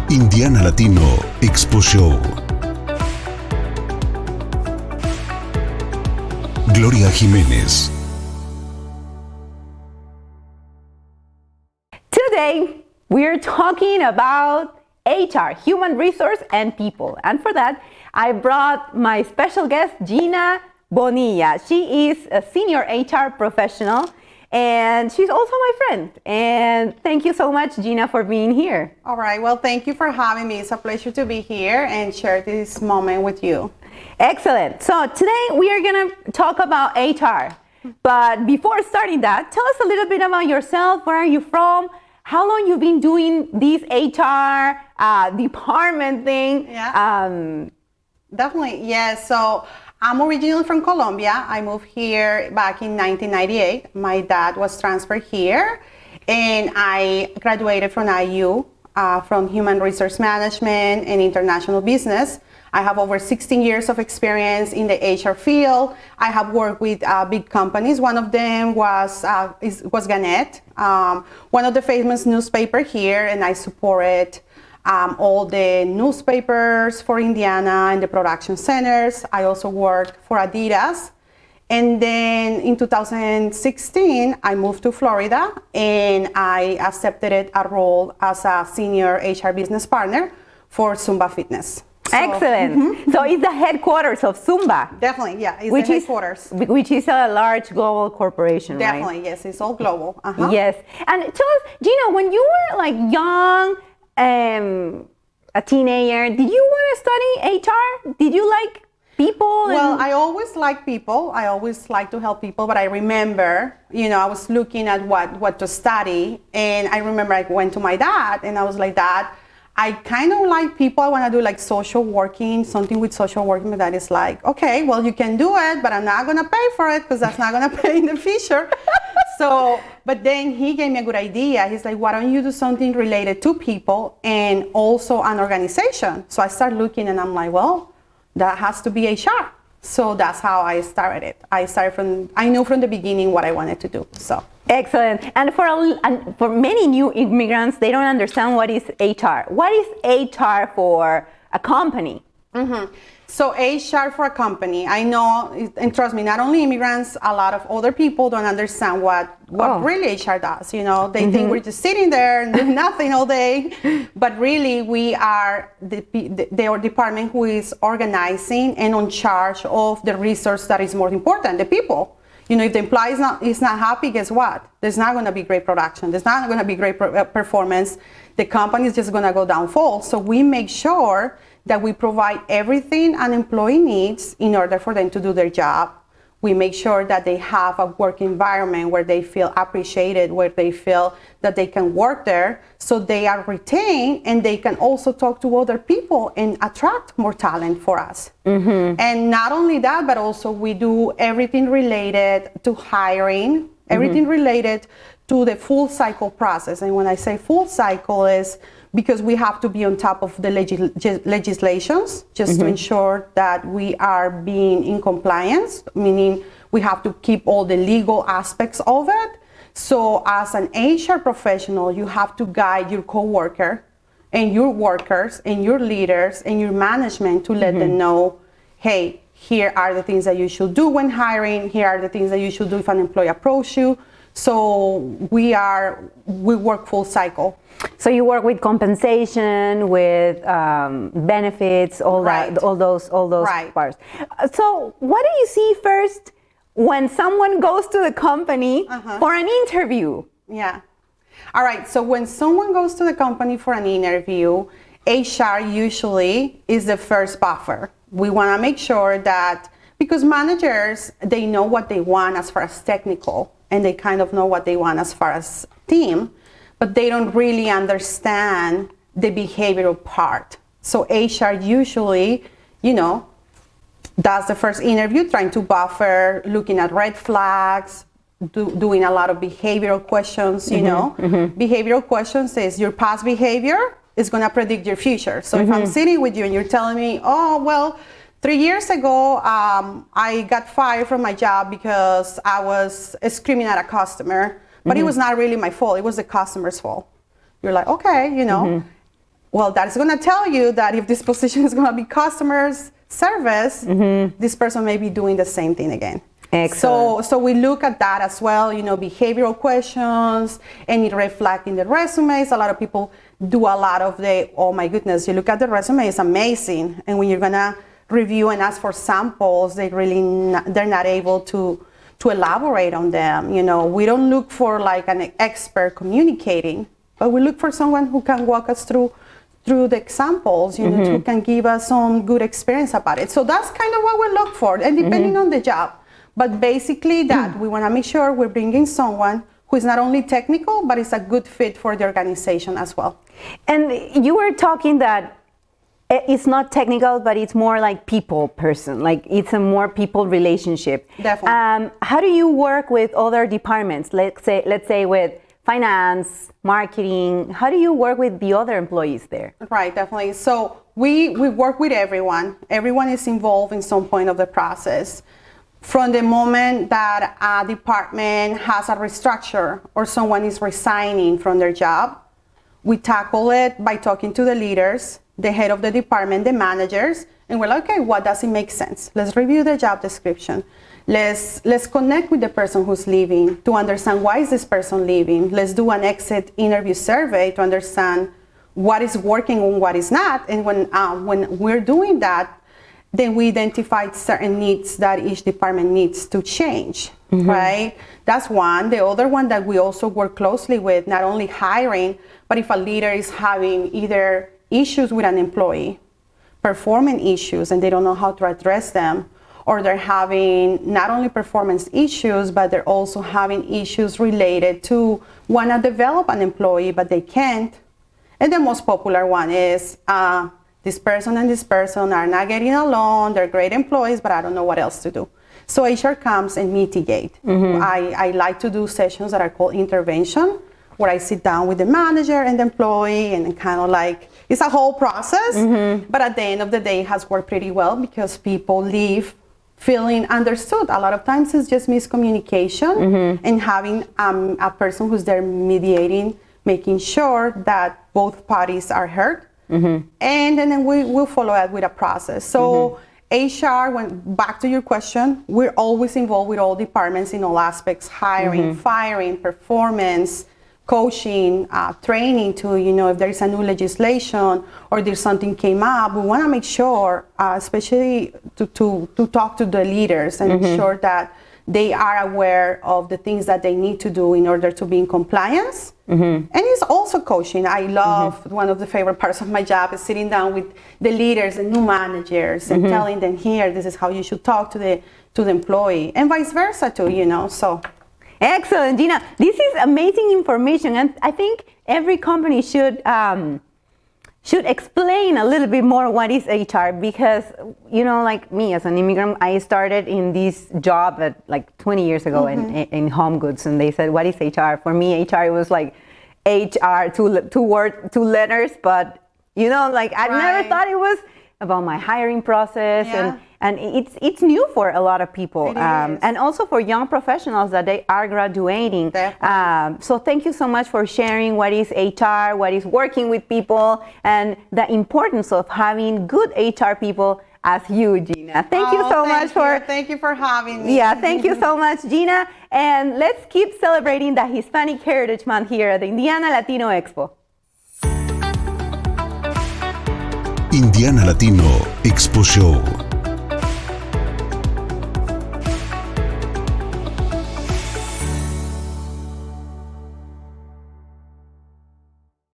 Indiana Latino Expo Show. Gloria Jimenez. Today, we're talking about HR, human resource and people. And for that, I brought my special guest, Ginna Bonilla. She is a senior HR professional, and she's also my friend. And thank you so much, Ginna, for being here. All right. Well, thank you for having me. It's a pleasure to be here and share this moment with you. Excellent. So today we are going to talk about HR. But before starting that, tell us a little bit about yourself. Where are you from? How long you've been doing this HR department thing? Yeah. Definitely. Yes. So I'm originally from Colombia. I moved here back in 1998. My dad was transferred here, and I graduated from IU, from Human Resource Management and International Business. I have over 16 years of experience in the HR field. I have worked with big companies. One of them was Gannett, one of the famous newspaper here, and I supported all the newspapers for Indiana and the production centers. I also worked for Adidas. And then in 2016, I moved to Florida, and I accepted a role as a senior HR business partner for Zumba Fitness. So, excellent. So it's the headquarters of Zumba. Definitely, yeah, it's the headquarters. Which is a large global corporation, Definitely, right? yes, it's all global. Yes. And tell us, Ginna, when you were like young, a teenager, did you want to study HR? Did you like people? Well, I always like people. I always like to help people. But I remember, I was looking at what to study. And I remember I went to my dad and I was like, Dad, I kind of like people. I want to do like social working, something with social working. But that is like, okay, well, you can do it, but I'm not going to pay for it because that's not going to pay in the future. So, but then he gave me a good idea. He's like, why don't you do something related to people and also an organization? So I started looking and I'm like, well, that has to be HR. So that's how I started it. I knew from the beginning what I wanted to do, so. Excellent. And for many new immigrants, they don't understand what is HR. What is HR for a company? Mm-hmm. So HR for a company, I know, and trust me, not only immigrants, a lot of other people don't understand what really HR does. They think we're just sitting there and doing nothing all day. But really, we are the department who is organizing and on charge of the resource that is more important, the people. If the employee is not happy, guess what? There's not going to be great production. There's not going to be great performance. The company is just going to go downfall. So we make sure that we provide everything an employee needs in order for them to do their job. We make sure that they have a work environment where they feel appreciated, where they feel that they can work there, so they are retained and they can also talk to other people and attract more talent for us. Mm-hmm. And not only that, but also we do everything related to hiring, everything related to the full cycle process. And when I say full cycle is because we have to be on top of the legislations just to ensure that we are being in compliance, meaning we have to keep all the legal aspects of it. So as an HR professional, you have to guide your coworker and your workers and your leaders and your management to let them know, hey, here are the things that you should do when hiring. Here are the things that you should do if an employee approaches you. So we work full cycle. So you work with compensation, with benefits, all those parts. So what do you see first when someone goes to the company for an interview? Yeah. All right. So when someone goes to the company for an interview, HR usually is the first buffer. We want to make sure that, because managers, they know what they want as far as technical, and they kind of know what they want as far as team, but they don't really understand the behavioral part. So HR usually, does the first interview, trying to buffer, looking at red flags, doing a lot of behavioral questions, Behavioral questions is your past behavior is going to predict your future. So if I'm sitting with you and you're telling me, 3 years ago, I got fired from my job because I was screaming at a customer, but it was not really my fault. It was the customer's fault. You're like, okay, Well, that's going to tell you that if this position is going to be customer service, this person may be doing the same thing again. Excellent. So we look at that as well, behavioral questions, and it reflects in the resumes. A lot of people do a lot of oh my goodness, you look at the resume, it's amazing. And when you're gonna review and ask for samples, they're not able to elaborate on them. We don't look for like an expert communicating, but we look for someone who can walk us through the examples, who can give us some good experience about it. So that's kind of what we look for, and depending on the job. But basically that we want to make sure we're bringing someone who is not only technical, but is a good fit for the organization as well. And you were talking that it's not technical, but it's more like people person, like it's a more people relationship. Definitely. How do you work with other departments? Let's say with finance, marketing. How do you work with the other employees there? Right, definitely. So we work with everyone. Everyone is involved in some point of the process. From the moment that a department has a restructure or someone is resigning from their job, we tackle it by talking to the leaders, the head of the department, the managers, and we're like, okay, what does it make sense? Let's review the job description. Let's connect with the person who's leaving to understand why is this person leaving. Let's do an exit interview survey to understand what is working and what is not. And when we're doing that, then we identified certain needs that each department needs to change, right? That's one. The other one that we also work closely with, not only hiring, but if a leader is having either issues with an employee, performance issues, and they don't know how to address them, or they're having not only performance issues, but they're also having issues related to want to develop an employee, but they can't. And the most popular one is, this person and this person are not getting along, they're great employees, but I don't know what else to do. So HR comes and mitigate. I like to do sessions that are called intervention, where I sit down with the manager and the employee and kind of like, it's a whole process, but at the end of the day, it has worked pretty well because people leave feeling understood. A lot of times it's just miscommunication and having a person who's there mediating, making sure that both parties are heard. And then we will follow up with a process. So HR, back to your question, we're always involved with all departments in all aspects, hiring, firing, performance, coaching, training to, if there is a new legislation or there's something came up, we want to make sure, especially to talk to the leaders and make sure that they are aware of the things that they need to do in order to be in compliance. And it's also coaching. I love, one of the favorite parts of my job is sitting down with the leaders and new managers and telling them, here, this is how you should talk to the employee, and vice versa too, so. Excellent, Ginna. This is amazing information, and I think every company should explain a little bit more what is HR, because like me as an immigrant, I started in this job at like 20 years ago in home goods, and they said, what is HR? For me, HR was like HR, two letters, but I never thought it was about my hiring process, and it's new for a lot of people, and also for young professionals that they are graduating. So thank you so much for sharing what is HR, what is working with people, and the importance of having good HR people as you, Ginna. Thank you so much for... Thank you for having me. Yeah, thank you so much, Ginna. And let's keep celebrating the Hispanic Heritage Month here at the Indiana Latino Expo. Indiana Latino Expo Show.